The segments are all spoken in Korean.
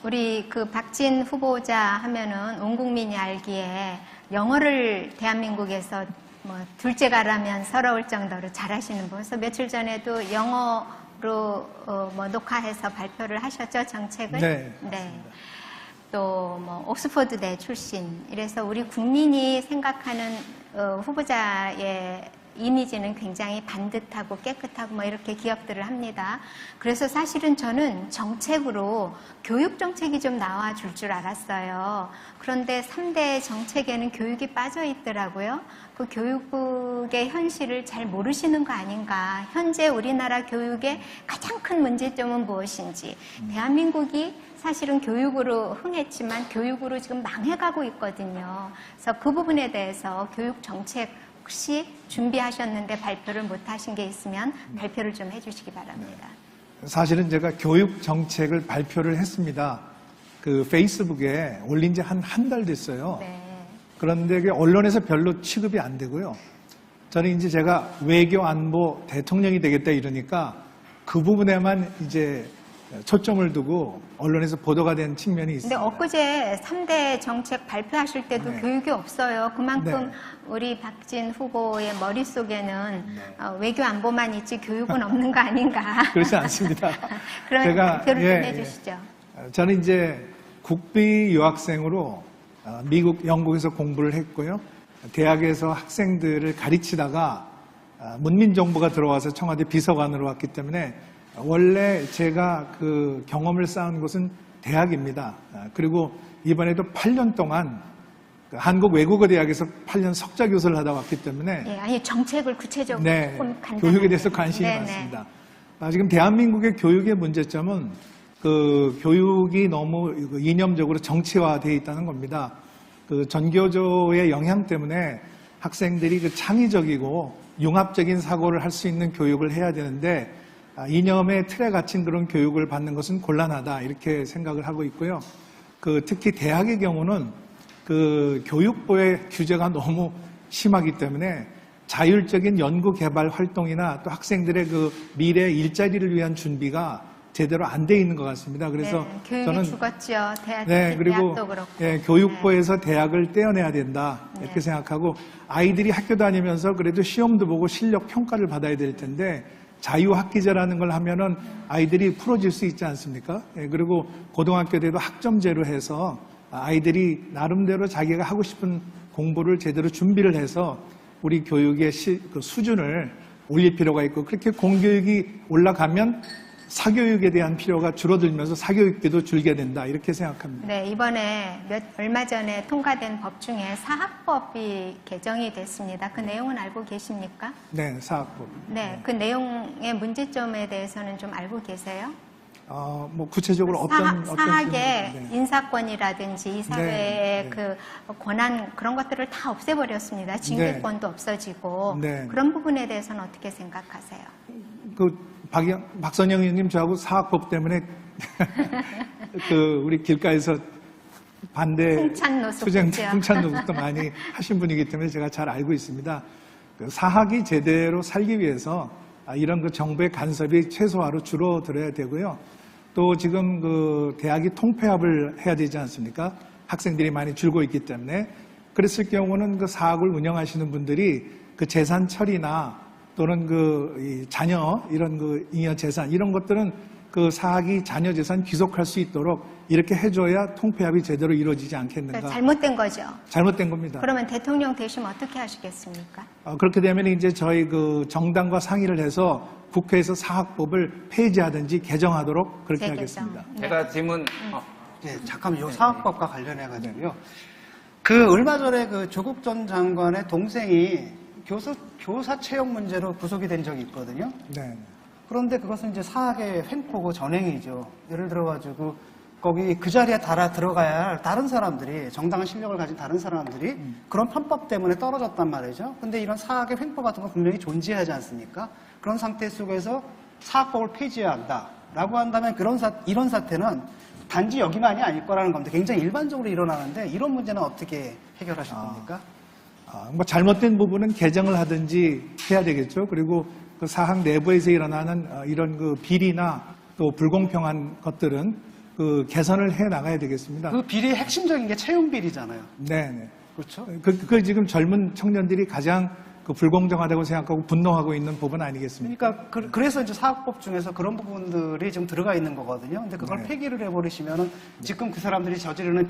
우리 그 박진 후보자 하면은 온 국민이 알기에 영어를 대한민국에서 뭐 둘째가라면 서러울 정도로 잘하시는 분. 그래서 며칠 전에도 영어로 뭐 녹화해서 발표를 하셨죠, 정책을? 네. 네. 또 뭐 옥스퍼드대 출신. 이래서 우리 국민이 생각하는 후보자의 이미지는 굉장히 반듯하고 깨끗하고 뭐 이렇게 기억들을 합니다. 그래서 사실은 저는 정책으로 교육 정책이 좀 나와줄 줄 알았어요. 그런데 3대 정책에는 교육이 빠져 있더라고요. 그 교육의 현실을 잘 모르시는 거 아닌가. 현재 우리나라 교육의 가장 큰 문제점은 무엇인지. 대한민국이 사실은 교육으로 흥했지만 교육으로 지금 망해가고 있거든요. 그래서 그 부분에 대해서 교육 정책 혹시 준비하셨는데 발표를 못 하신 게 있으면 발표를 좀 해주시기 바랍니다. 사실은 제가 교육 정책을 발표를 했습니다. 그 페이스북에 올린 지 한 달 됐어요. 네. 그런데 언론에서 별로 취급이 안 되고요. 저는 이제 제가 외교 안보 대통령이 되겠다 이러니까 그 부분에만 이제 초점을 두고 언론에서 보도가 된 측면이 있습니다. 근데 엊그제 3대 정책 발표하실 때도 네. 교육이 없어요. 그만큼 네. 우리 박진 후보의 머릿속에는 외교 안보만 있지 교육은 없는 거 아닌가. 그렇지 않습니다. 그런 제가, 발표를 좀 해주시죠. 저는 이제 국비 유학생으로 미국, 영국에서 공부를 했고요. 대학에서 학생들을 가르치다가 문민정부가 들어와서 청와대 비서관으로 왔기 때문에 원래 제가 그 경험을 쌓은 곳은 대학입니다. 그리고 이번에도 8년 동안 한국외국어대학에서 8년 석자 교수를 하다 왔기 때문에 예, 아니 정책을 구체적으로 네, 간단하게. 교육에 대해서 관심이 네네. 많습니다. 지금 대한민국의 교육의 문제점은 그 교육이 너무 이념적으로 정치화되어 있다는 겁니다. 그 전교조의 영향 때문에 학생들이 그 창의적이고 융합적인 사고를 할 수 있는 교육을 해야 되는데 이념의 틀에 갇힌 그런 교육을 받는 것은 곤란하다 이렇게 생각을 하고 있고요. 그 특히 대학의 경우는 그 교육부의 규제가 너무 심하기 때문에 자율적인 연구 개발 활동이나 또 학생들의 그 미래 일자리를 위한 준비가 제대로 안 돼 있는 것 같습니다. 그래서 네, 교육이 저는 죽었죠. 그리고 대학도 그렇고. 교육부에서 대학을 떼어내야 된다 이렇게 생각하고 아이들이 학교 다니면서 그래도 시험도 보고 실력 평가를 받아야 될 텐데 자유학기제라는 걸 하면은 아이들이 풀어질 수 있지 않습니까? 그리고 고등학교 때도 학점제로 해서 아이들이 나름대로 자기가 하고 싶은 공부를 제대로 준비를 해서 우리 교육의 그 수준을 올릴 필요가 있고 그렇게 공교육이 올라가면 사교육에 대한 필요가 줄어들면서 사교육비도 줄게 된다 이렇게 생각합니다. 네, 이번에 얼마 전에 통과된 법 중에 사학법이 개정이 됐습니다. 그 내용은 알고 계십니까? 네, 사학법. 네, 그 내용의 문제점에 대해서는 좀 알고 계세요? 뭐 구체적으로 어떤 사학의 네. 인사권이라든지 이 사회의 네. 그 권한 그런 것들을 다 없애버렸습니다. 징계권도 없어지고 네. 그런 부분에 대해서는 어떻게 생각하세요? 박선영 의원님 저하고 사학법 때문에 우리 길가에서 반대 풍찬 노숙도 많이 하신 분이기 때문에 제가 잘 알고 있습니다. 사학이 제대로 살기 위해서 이런 그 정부의 간섭이 최소화로 줄어들어야 되고요. 또 지금 그 대학이 통폐합을 해야 되지 않습니까? 학생들이 많이 줄고 있기 때문에 그랬을 경우는 그 사학을 운영하시는 분들이 그 재산 처리나 또는 이 자녀 이런 그 잉여 재산 이런 것들은 그 사학이 자녀 재산 귀속할 수 있도록 이렇게 해줘야 통폐합이 제대로 이루어지지 않겠는가? 그러니까 잘못된 거죠. 잘못된 겁니다. 그러면 대통령 되시면 어떻게 하시겠습니까? 그렇게 되면 이제 저희 그 정당과 상의를 해서 국회에서 사학법을 폐지하든지 개정하도록 그렇게 하겠습니다. 네. 제가 질문. 네, 잠깐만, 요 사학법과 관련해가지고요. 그 얼마 전에 그 조국 전 장관의 동생이 교사 채용 문제로 구속이 된 적이 있거든요. 네. 그런데 그것은 이제 사학의 횡포고 전횡이죠. 예를 들어가지고 거기 그 자리에 들어가야 할 다른 사람들이 정당한 실력을 가진 다른 사람들이 그런 편법 때문에 떨어졌단 말이죠. 근데 이런 사학의 횡포 같은 건 분명히 존재하지 않습니까? 그런 상태 속에서 사학법을 폐지해야 한다라고 한다면 이런 사태는 단지 여기만이 아닐 거라는 겁니다. 굉장히 일반적으로 일어나는데 이런 문제는 어떻게 해결하실 겁니까? 뭐 잘못된 부분은 개정을 하든지 해야 되겠죠. 그리고 그 사학 내부에서 일어나는 이런 그 비리나 또 불공평한 것들은 그 개선을 해 나가야 되겠습니다. 그 비리의 핵심적인 게 채용 비리잖아요. 네. 그렇죠? 그 지금 젊은 청년들이 가장 그 불공정하다고 생각하고 분노하고 있는 부분 아니겠습니까? 그러니까 그래서 이제 사학법 중에서 그런 부분들이 지금 들어가 있는 거거든요. 근데 그걸 네. 폐기를 해버리시면은 지금 그 사람들이 저지르는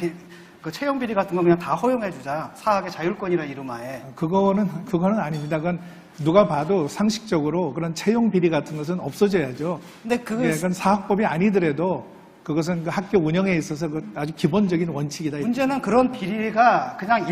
그 채용 비리 같은 거 그냥 다 허용해주자. 사학의 자율권이라는 이름하에. 그거는 아닙니다. 그건 누가 봐도 상식적으로 그런 채용 비리 같은 것은 없어져야죠. 근데 그건 사학법이 아니더라도 그것은 그 학교 운영에 있어서 그 아주 기본적인 원칙이다. 문제는 그런 비리가 그냥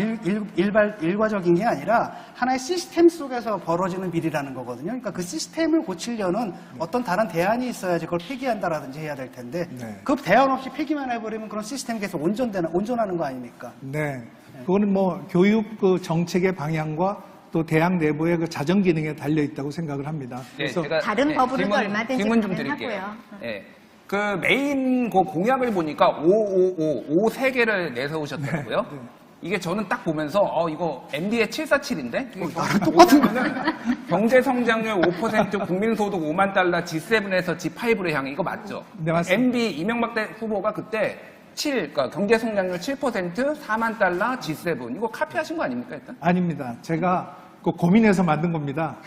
일과적인 게 아니라 하나의 시스템 속에서 벌어지는 비리라는 거거든요. 그러니까 그 시스템을 고치려는 어떤 다른 대안이 있어야지 그걸 폐기한다라든지 해야 될 텐데 네. 그 대안 없이 폐기만 해버리면 그런 시스템이 계속 온전하는 거 아닙니까? 네. 그거는 뭐 교육 그 정책의 방향과 또 대학 내부의 그 자정 기능에 달려 있다고 생각을 합니다. 그래서 제가, 다른 법으로도 얼마든지 질문 좀 드릴게요. 가능하고요. 네. 그 메인 그 공약을 보니까 5 3개를 내세우셨더라고요. 네. 이게 저는 딱 보면서 이거 MB의 747인데? 나랑 똑같은 경제 성장률 5%, 국민소득 5만 달러, G7에서 G5로 향해 이거 맞죠? 네, 맞습니다. MB 이명박 대 후보가 그때 그러니까 경제 성장률 7%, 4만 달러, G7 이거 카피하신 거 아닙니까 일단? 아닙니다. 제가 그 고민해서 만든 겁니다.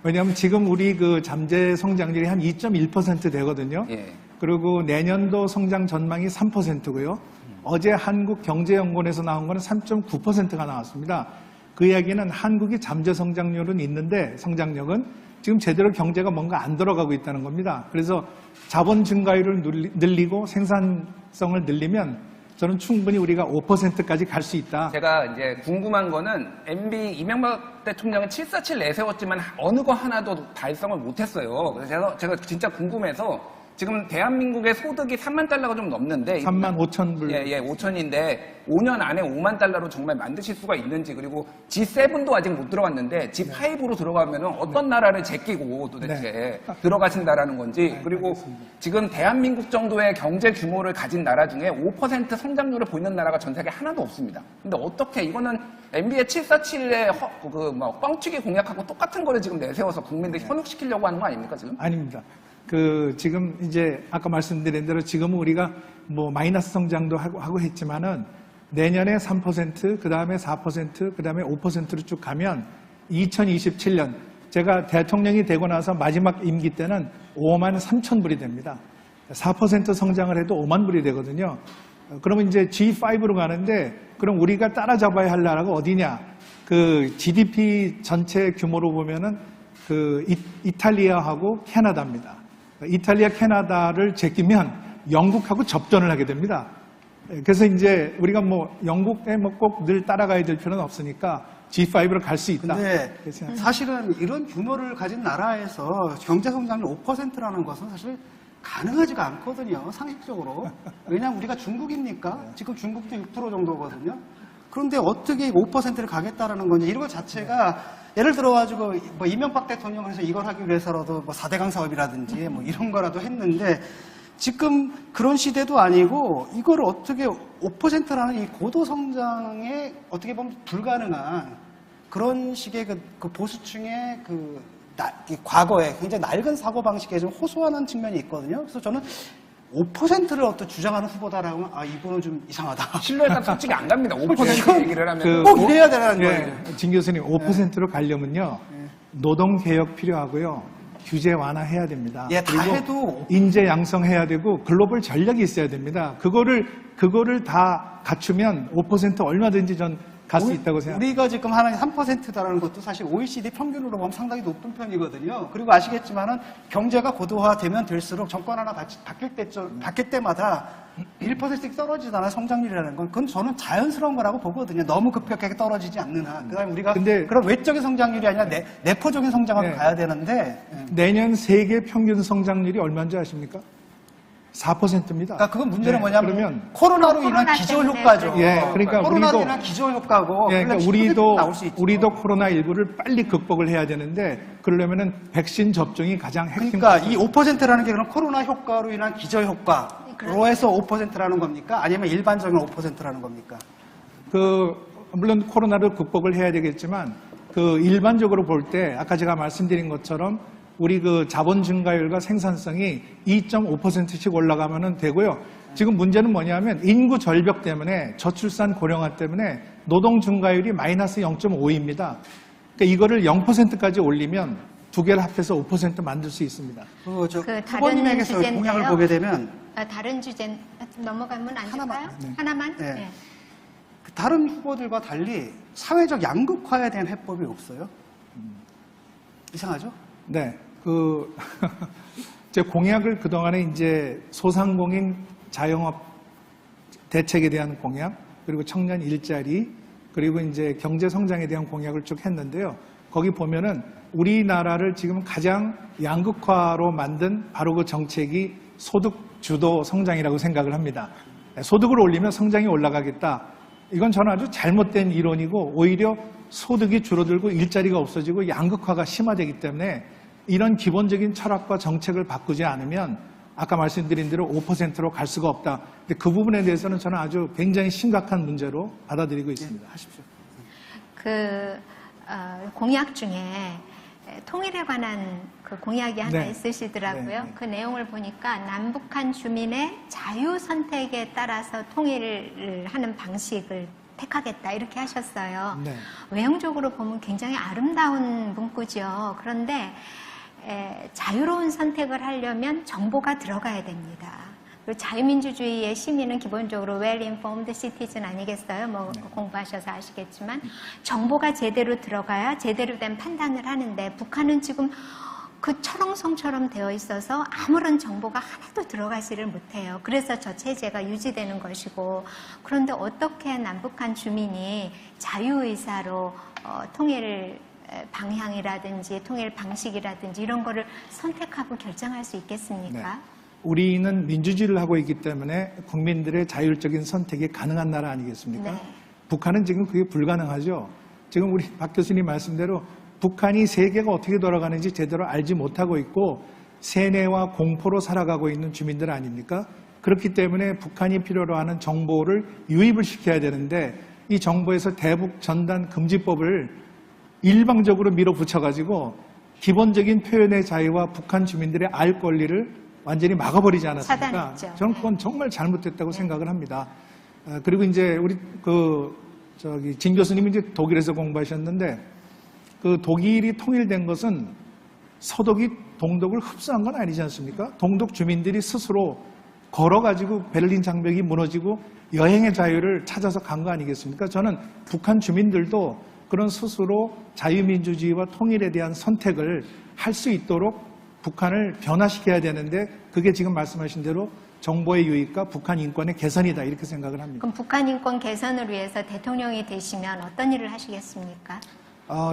왜냐하면 지금 우리 그 잠재 성장률이 한 2.1% 되거든요. 예. 그리고 내년도 성장 전망이 3%고요. 어제 한국경제연구원에서 나온 거는 3.9%가 나왔습니다. 그 이야기는 한국이 잠재 성장률은 있는데 성장력은 지금 제대로 경제가 뭔가 안 돌아가고 있다는 겁니다. 그래서 자본 증가율을 늘리고 생산성을 늘리면 저는 충분히 우리가 5%까지 갈 수 있다. 제가 이제 궁금한 거는 MB 이명박 대통령은 747 내세웠지만 어느 거 하나도 달성을 못했어요. 그래서 제가 진짜 궁금해서 지금 대한민국의 소득이 3만 달러가 좀 넘는데 3만 5천 불. 예, 5천인데 5년 안에 5만 달러로 정말 만드실 수가 있는지 그리고 G7도 아직 못 들어갔는데 G5로 들어가면은 어떤 나라를 제끼고 도대체 들어가신다라는 건지 그리고 지금 대한민국 정도의 경제 규모를 가진 나라 중에 5% 성장률을 보이는 나라가 전 세계 하나도 없습니다. 근데 어떻게 이거는 MB의 747의 뻥튀기 공약하고 똑같은 거를 지금 내세워서 국민들 현혹시키려고 하는 거 아닙니까 지금? 아닙니다. 지금 이제 아까 말씀드린 대로 지금은 우리가 뭐 마이너스 성장도 하고 했지만은 내년에 3%, 그 다음에 4%, 그 다음에 5%로 쭉 가면 2027년 제가 대통령이 되고 나서 마지막 임기 때는 5만 3천 불이 됩니다. 4% 성장을 해도 5만 불이 되거든요. 그러면 이제 G5로 가는데 그럼 우리가 따라잡아야 할 나라가 어디냐? 그 GDP 전체 규모로 보면은 그 이탈리아하고 캐나다입니다. 이탈리아, 캐나다를 제끼면 영국하고 접전을 하게 됩니다. 그래서 이제 우리가 뭐 영국에 뭐 꼭 늘 따라가야 될 필요는 없으니까 G5로 갈 수 있다. 근데 그래서 사실은 이런 규모를 가진 나라에서 경제 성장률 5%라는 것은 사실 가능하지가 않거든요. 상식적으로. 왜냐하면 우리가 중국입니까? 지금 중국도 6% 정도거든요. 그런데 어떻게 5%를 가겠다라는 건지 이런 것 자체가 예를 들어가지고 뭐 이명박 대통령을 해서 이걸 하기 위해서라도 뭐 4대강 사업이라든지 뭐 이런 거라도 했는데 지금 그런 시대도 아니고 이걸 어떻게 5%라는 이 고도 성장에 어떻게 보면 불가능한 그런 식의 그 보수층의 이 과거에 굉장히 낡은 사고방식에 좀 호소하는 측면이 있거든요. 그래서 저는 5%를 어떤 주장하는 후보다라고 하면 이거는 좀 이상하다. 신뢰가 솔직히 안 갑니다. 5% 얘기를 하면. 꼭 이래야 되는 거예요. 진 교수님 5%로 가려면요. 노동개혁 필요하고요. 규제 완화해야 됩니다. 예, 다 해도 인재 양성해야 되고 글로벌 전략이 있어야 됩니다. 그거를 다 갖추면 5% 얼마든지 전 갈 수 있다고 생각합니다. 우리가 지금 하나의 3%다라는 것도 사실 OECD 평균으로 보면 상당히 높은 편이거든요. 그리고 아시겠지만은 경제가 고도화되면 될수록 정권 하나 바뀔 때마다 1%씩 떨어지잖아요. 성장률이라는 건. 그건 저는 자연스러운 거라고 보거든요. 너무 급격하게 떨어지지 않는 한. 그다음에 우리가 그런 외적인 성장률이 아니라 내포적인 성장으로 가야 되는데 내년 세계 평균 성장률이 얼마인지 아십니까? 4%입니다. 그러니까 그건 문제는 뭐냐면 그러면 코로나로 인한 기저 효과죠. 예, 그러니까 코로나로 인한 기저 효과고. 그러니까 우리도 코로나19를 빨리 극복을 해야 되는데 그러려면은 백신 접종이 가장 핵심. 그러니까 이 5%라는 게 그럼 코로나 효과로 인한 기저 효과로 해서 5%라는 겁니까? 아니면 일반적인 5%라는 겁니까? 물론 코로나를 극복을 해야 되겠지만 일반적으로 볼 때 아까 제가 말씀드린 것처럼 우리 자본 증가율과 생산성이 2.5%씩 올라가면 되고요. 지금 문제는 뭐냐면 인구 절벽 때문에 저출산 고령화 때문에 노동 증가율이 마이너스 0.5입니다. 그러니까 이거를 0%까지 올리면 두 개를 합해서 5% 만들 수 있습니다. 그 다른 후보님에게서 주제인데요. 공약을 보게 되면 다른 주제 넘어가면 안 될까요? 하나만? 네. 네. 다른 후보들과 달리 사회적 양극화에 대한 해법이 없어요. 이상하죠? 네. 제 공약을 그동안에 이제 소상공인 자영업 대책에 대한 공약, 그리고 청년 일자리, 그리고 이제 경제 성장에 대한 공약을 쭉 했는데요. 거기 보면은 우리나라를 지금 가장 양극화로 만든 바로 그 정책이 소득 주도 성장이라고 생각을 합니다. 소득을 올리면 성장이 올라가겠다. 이건 저는 아주 잘못된 이론이고 오히려 소득이 줄어들고 일자리가 없어지고 양극화가 심화되기 때문에 이런 기본적인 철학과 정책을 바꾸지 않으면 아까 말씀드린 대로 5%로 갈 수가 없다. 근데 그 부분에 대해서는 저는 아주 굉장히 심각한 문제로 받아들이고 있습니다. 하십시오. 공약 중에 통일에 관한 그 공약이 하나 네. 있으시더라고요. 네, 네. 그 내용을 보니까 남북한 주민의 자유 선택에 따라서 통일을 하는 방식을 택하겠다 이렇게 하셨어요. 네. 외형적으로 보면 굉장히 아름다운 문구죠. 그런데 자유로운 선택을 하려면 정보가 들어가야 됩니다. 그리고 자유민주주의의 시민은 기본적으로 well-informed citizen 아니겠어요? 뭐 공부하셔서 아시겠지만 정보가 제대로 들어가야 제대로 된 판단을 하는데 북한은 지금 그 철옹성처럼 되어 있어서 아무런 정보가 하나도 들어가지를 못해요. 그래서 저 체제가 유지되는 것이고 그런데 어떻게 남북한 주민이 자유의사로 통일 방향이라든지 통일 방식이라든지 이런 거를 선택하고 결정할 수 있겠습니까? 네. 우리는 민주주의를 하고 있기 때문에 국민들의 자율적인 선택이 가능한 나라 아니겠습니까? 네. 북한은 지금 그게 불가능하죠. 지금 우리 박 교수님 말씀대로 북한이 세계가 어떻게 돌아가는지 제대로 알지 못하고 있고 세뇌와 공포로 살아가고 있는 주민들 아닙니까? 그렇기 때문에 북한이 필요로 하는 정보를 유입을 시켜야 되는데 이 정보에서 대북 전단 금지법을 일방적으로 밀어붙여가지고 기본적인 표현의 자유와 북한 주민들의 알 권리를 완전히 막아버리지 않았습니까? 차단했죠. 저는 그건 정말 잘못됐다고 생각을 합니다. 그리고 이제 우리 진 교수님이 이제 독일에서 공부하셨는데 그 독일이 통일된 것은 서독이 동독을 흡수한 건 아니지 않습니까? 동독 주민들이 스스로 걸어가지고 베를린 장벽이 무너지고 여행의 자유를 찾아서 간 거 아니겠습니까? 저는 북한 주민들도 그런 스스로 자유민주주의와 통일에 대한 선택을 할 수 있도록 북한을 변화시켜야 되는데 그게 지금 말씀하신 대로 정보의 유입과 북한 인권의 개선이다 이렇게 생각을 합니다. 그럼 북한 인권 개선을 위해서 대통령이 되시면 어떤 일을 하시겠습니까?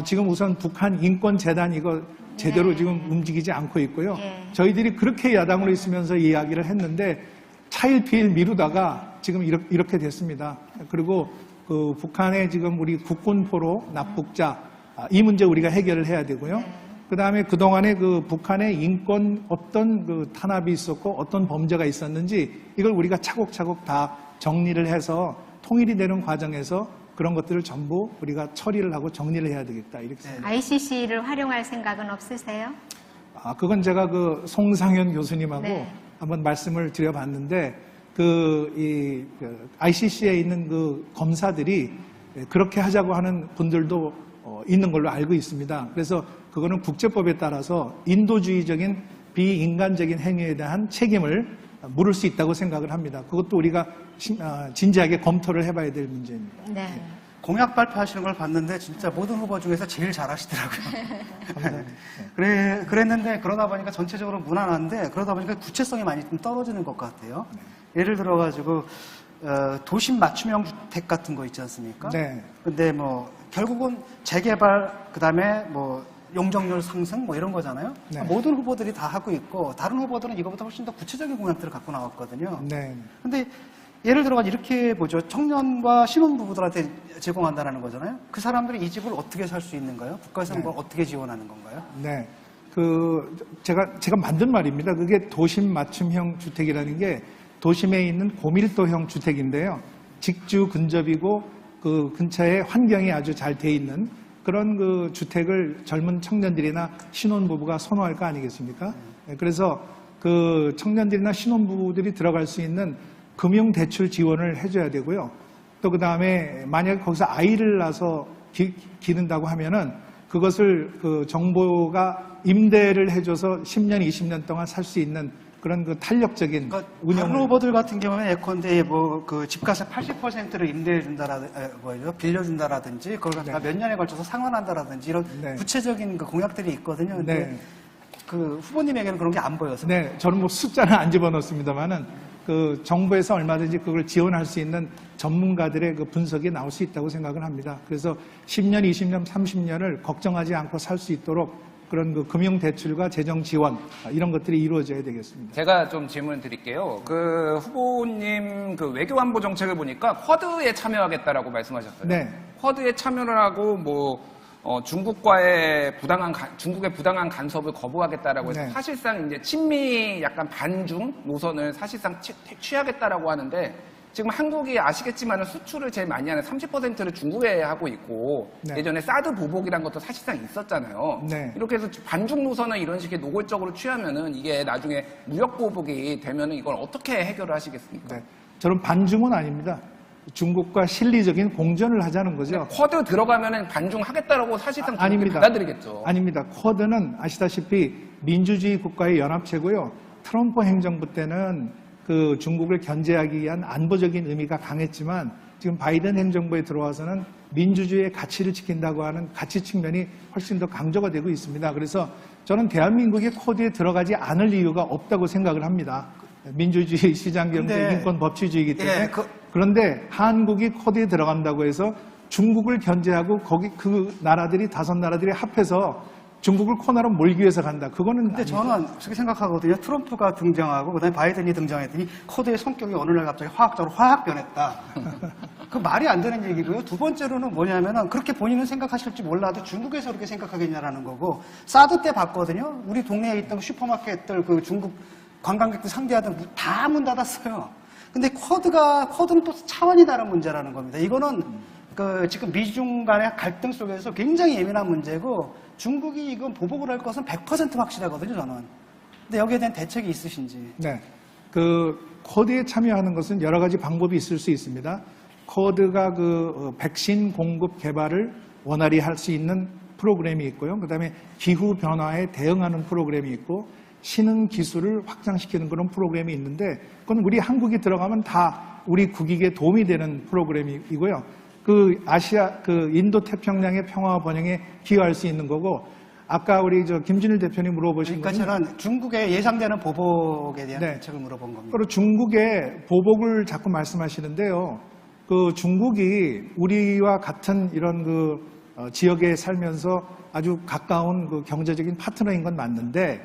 지금 우선 북한 인권재단 이거 제대로 네. 지금 움직이지 않고 있고요. 네. 저희들이 그렇게 야당으로 있으면서 이야기를 했는데 차일피일 미루다가 지금 이렇게 됐습니다. 그리고 그 북한의 지금 우리 국군포로 납북자 이 문제 우리가 해결을 해야 되고요. 네. 그 다음에 그동안에 그 북한의 인권 어떤 그 탄압이 있었고 어떤 범죄가 있었는지 이걸 우리가 차곡차곡 다 정리를 해서 통일이 되는 과정에서 그런 것들을 전부 우리가 처리를 하고 정리를 해야 되겠다 이렇게 생각합니다. ICC를 활용할 생각은 없으세요? 그건 제가 그 송상현 교수님하고 네. 한번 말씀을 드려봤는데 ICC에 있는 그 검사들이 그렇게 하자고 하는 분들도 있는 걸로 알고 있습니다. 그래서 그거는 국제법에 따라서 인도주의적인 비인간적인 행위에 대한 책임을 물을 수 있다고 생각을 합니다. 그것도 우리가 진지하게 검토를 해봐야 될 문제입니다. 네. 공약 발표하시는 걸 봤는데 진짜 모든 후보 중에서 제일 잘하시더라고요. 그랬는데 그러다 보니까 전체적으로 무난한데 그러다 보니까 구체성이 많이 좀 떨어지는 것 같아요. 예를 들어가지고 도심 맞춤형 주택 같은 거 있지 않습니까? 네. 근데 뭐 결국은 재개발 그다음에 뭐 용적률 상승 뭐 이런 거잖아요. 네. 모든 후보들이 다 하고 있고 다른 후보들은 이거보다 훨씬 더 구체적인 공약들을 갖고 나왔거든요. 네. 근데 예를 들어가 이렇게 보죠. 청년과 신혼부부들한테 제공한다는 거잖아요. 그 사람들이 이 집을 어떻게 살 수 있는가요? 국가에서 네. 뭘 어떻게 지원하는 건가요? 네. 제가 만든 말입니다. 그게 도심 맞춤형 주택이라는 게 도심에 있는 고밀도형 주택인데요. 직주 근접이고 그 근처에 환경이 아주 잘 돼 있는 그런 그 주택을 젊은 청년들이나 신혼부부가 선호할 거 아니겠습니까? 네, 그래서 그 청년들이나 신혼부부들이 들어갈 수 있는 금융 대출 지원을 해줘야 되고요. 또 그 다음에 만약에 거기서 아이를 낳아서 기른다고 하면은 그것을 그 정부가 임대를 해줘서 10년, 20년 동안 살 수 있는 그런 그 탄력적인 그러니까 운영을. 다른 후보들 같은 경우는 예컨대 뭐 그 집값의 80%를 임대해 준다라든지, 빌려준다라든지, 그걸 갖다가 몇 년에 걸쳐서 상환한다라든지 이런 네. 구체적인 그 공약들이 있거든요. 근데 네. 그 후보님에게는 그런 게 안 보여서. 네, 저는 뭐 숫자는 안 집어넣습니다만은 그 정부에서 얼마든지 그걸 지원할 수 있는 전문가들의 그 분석이 나올 수 있다고 생각을 합니다. 그래서 10년, 20년, 30년을 걱정하지 않고 살 수 있도록 그런 그 금융 대출과 재정 지원 이런 것들이 이루어져야 되겠습니다. 제가 좀 질문 드릴게요. 그 후보님 그 외교 안보 정책을 보니까 쿼드에 참여하겠다라고 말씀하셨어요. 네. 쿼드에 참여를 하고 중국과의 중국의 부당한 간섭을 거부하겠다라고 해서 네. 사실상 이제 친미 약간 반중 노선을 사실상 취하겠다라고 하는데 지금 한국이 아시겠지만 수출을 제일 많이 하는 30%를 중국에 하고 있고 네. 예전에 사드 보복이란 것도 사실상 있었잖아요. 네. 이렇게 해서 반중 노선을 이런 식의 노골적으로 취하면은 이게 나중에 무역 보복이 되면은 이걸 어떻게 해결을 하시겠습니까? 네. 저는 반중은 아닙니다. 중국과 실리적인 공존을 하자는 거죠. 쿼드 들어가면은 반중하겠다라고 사실상 중국이 아닙니다. 받아들이겠죠. 아닙니다. 쿼드는 아시다시피 민주주의 국가의 연합체고요. 트럼프 행정부 때는 그 중국을 견제하기 위한 안보적인 의미가 강했지만 지금 바이든 행정부에 들어와서는 민주주의의 가치를 지킨다고 하는 가치 측면이 훨씬 더 강조가 되고 있습니다. 그래서 저는 대한민국이 쿼드에 들어가지 않을 이유가 없다고 생각을 합니다. 민주주의, 시장경제, 근데- 인권, 법치주의이기 때문에. 예, 그런데 한국이 쿼드에 들어간다고 해서 중국을 견제하고 거기 그 나라들이 5나라들이 합해서 중국을 코너로 몰기 위해서 간다. 그거는 근데 아니죠. 저는 그렇게 생각하거든요. 트럼프가 등장하고 그다음에 바이든이 등장했더니 쿼드의 성격이 어느 날 갑자기 화학적으로 확 변했다. 그 말이 안 되는 얘기고요. 두 번째로는 뭐냐면은 그렇게 본인은 생각하실지 몰라도 중국에서 그렇게 생각하겠냐라는 거고, 사드 때 봤거든요. 우리 동네에 있던 슈퍼마켓들 그 중국 관광객들 상대하던 다 문 닫았어요. 근데 쿼드는 또 차원이 다른 문제라는 겁니다. 이거는 그 지금 미중 간의 갈등 속에서 굉장히 예민한 문제고, 중국이 이건 보복을 할 것은 100% 확실하거든요, 저는. 근데 여기에 대한 대책이 있으신지. 네. 그 쿼드에 참여하는 것은 여러 가지 방법이 있을 수 있습니다. 쿼드가 그 백신 공급 개발을 원활히 할 수 있는 프로그램이 있고요. 그다음에 기후 변화에 대응하는 프로그램이 있고, 신흥 기술을 확장시키는 그런 프로그램이 있는데, 그건 우리 한국이 들어가면 다 우리 국익에 도움이 되는 프로그램이고요. 그 인도 태평양의 평화와 번영에 기여할 수 있는 거고, 아까 우리 김준일 대표님 물어보신 그러니까 거는 저는 중국의 예상되는 보복에 대한 네. 대책을 물어본 겁니다. 그리고 중국의 보복을 자꾸 말씀하시는데요. 그 중국이 우리와 같은 이런 지역에 살면서 아주 가까운 그 경제적인 파트너인 건 맞는데,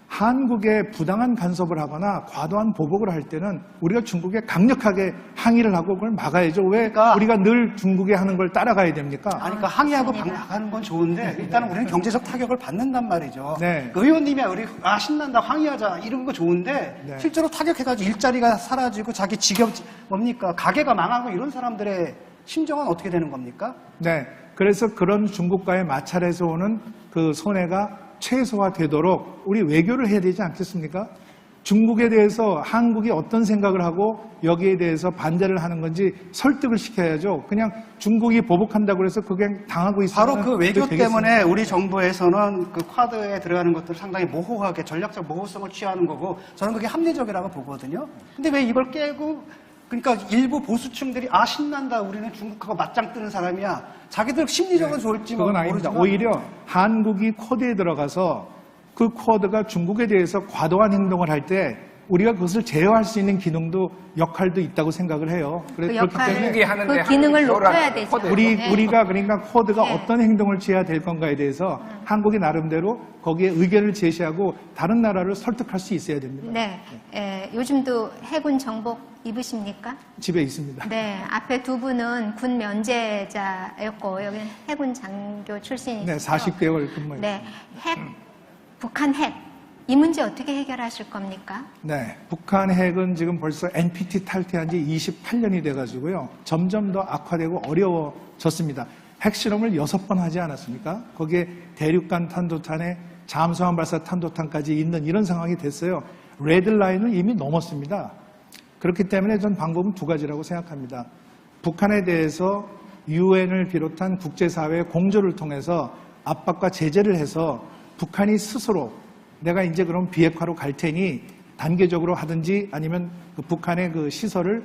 한국에 부당한 간섭을 하거나 과도한 보복을 할 때는 우리가 중국에 강력하게 항의를 하고 그걸 막아야죠. 왜 그러니까- 우리가 늘 중국에 하는 걸 따라가야 됩니까? 아니, 그러니까 항의하고 맞습니다. 방어하는 건 좋은데 일단은 우리는 경제적 타격을 받는단 말이죠. 네. 그 의원님이 우리 신난다 항의하자 이런 거 좋은데 네. 실제로 타격해가지고 일자리가 사라지고 자기 직업 뭡니까 가게가 망하고 이런 사람들의 심정은 어떻게 되는 겁니까? 네. 그래서 그런 중국과의 마찰에서 오는 그 손해가 최소화되도록 우리 외교를 해야 되지 않겠습니까? 중국에 대해서 한국이 어떤 생각을 하고 여기에 대해서 반대를 하는 건지 설득을 시켜야죠. 그냥 중국이 보복한다고 해서 그게 당하고 있으면 바로 그 외교 되겠습니까? 때문에 우리 정부에서는 그 쿼드에 들어가는 것들을 상당히 모호하게 전략적 모호성을 취하는 거고, 저는 그게 합리적이라고 보거든요. 근데 왜 이걸 깨고, 그러니까 일부 보수층들이 신난다, 우리는 중국하고 맞짱 뜨는 사람이야, 자기들 심리적으로 좋을지 그건 아닙니다. 모르지만 오히려 한국이 쿼드에 들어가서 그 쿼드가 중국에 대해서 과도한 행동을 할 때 우리가 그것을 제어할 수 있는 기능도 역할도 있다고 생각을 해요. 그 그렇기 역할을, 때문에 하는데 그 기능을 한국이 높여야 되죠. 쿼드. 네. 우리가 그러니까 쿼드가 네. 어떤 행동을 취해야 될 건가에 대해서 한국이 나름대로 거기에 의견을 제시하고 다른 나라를 설득할 수 있어야 됩니다. 네. 요즘도 해군 정복 입으십니까? 집에 있습니다. 네. 앞에 두 분은 군 면제자였고, 여기는 해군 장교 출신이시죠. 네, 40개월 근무했습니다. 네. 북한 핵. 이 문제 어떻게 해결하실 겁니까? 네, 북한 핵은 지금 벌써 NPT 탈퇴한 지 28년이 돼가지고요. 점점 더 악화되고 어려워졌습니다. 핵실험을 6번 하지 않았습니까? 거기에 대륙간 탄도탄에 잠수함 발사 탄도탄까지 있는 이런 상황이 됐어요. 레드라인을 이미 넘었습니다. 그렇기 때문에 전 방법은 두 가지라고 생각합니다. 북한에 대해서 유엔을 비롯한 국제사회의 공조를 통해서 압박과 제재를 해서 북한이 스스로 내가 이제 그럼 비핵화로 갈 테니 단계적으로 하든지 아니면 그 북한의 그 시설을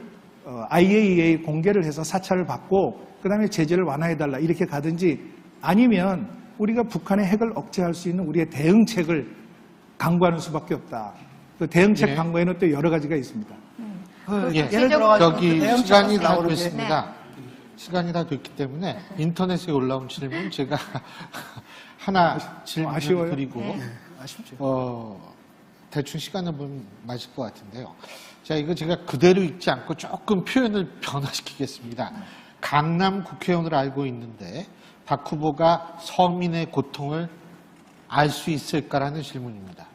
IAEA 공개를 해서 사찰을 받고 그다음에 제재를 완화해달라 이렇게 가든지 아니면 우리가 북한의 핵을 억제할 수 있는 우리의 대응책을 강구하는 수밖에 없다. 그 대응책 예. 강구에는 또 여러 가지가 있습니다. 예. 예를 들어가지고 저기 대응 시간이 다 나오는 게 됐습니다. 시간이 다 됐기 때문에 인터넷에 올라온 질문 제가 하나 질문을 아쉬워요. 드리고 아쉽죠. 대충 시간을 보면 맞을 것 같은데요. 자, 이거 제가 그대로 읽지 않고 조금 표현을 변화시키겠습니다. 강남 국회의원을 알고 있는데 박 후보가 서민의 고통을 알 수 있을까라는 질문입니다.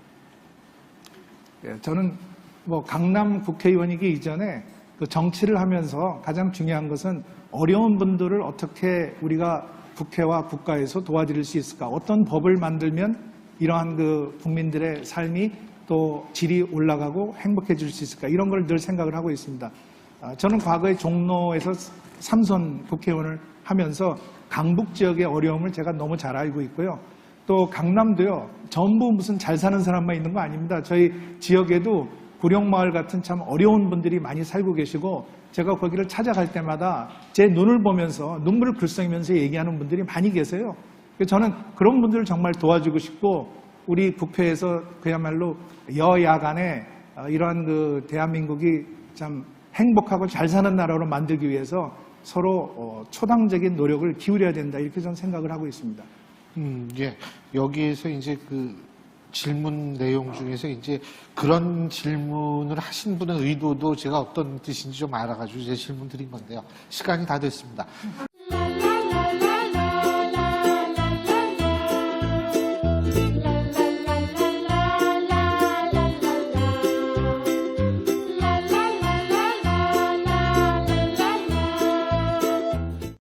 예, 저는 뭐 강남 국회의원이기 이전에 그 정치를 하면서 가장 중요한 것은 어려운 분들을 어떻게 우리가 국회와 국가에서 도와드릴 수 있을까? 어떤 법을 만들면 이러한 그 국민들의 삶이 또 질이 올라가고 행복해질 수 있을까? 이런 걸 늘 생각을 하고 있습니다. 저는 과거에 종로에서 3선 국회의원을 하면서 강북 지역의 어려움을 제가 너무 잘 알고 있고요. 또 강남도요. 전부 무슨 잘 사는 사람만 있는 거 아닙니다. 저희 지역에도 구룡마을 같은 참 어려운 분들이 많이 살고 계시고 제가 거기를 찾아갈 때마다 제 눈을 보면서 눈물을 글썽이면서 얘기하는 분들이 많이 계세요. 그래서 저는 그런 분들을 정말 도와주고 싶고 우리 국회에서 그야말로 여야 간에 이러한 그 대한민국이 참 행복하고 잘 사는 나라로 만들기 위해서 서로 초당적인 노력을 기울여야 된다 이렇게 저는 생각을 하고 있습니다. 예. 여기에서 이제 그 질문 내용 중에서 이제 그런 질문을 하신 분의 의도도 제가 어떤 뜻인지 좀 알아가지고 제 질문 드린 건데요. 시간이 다 됐습니다.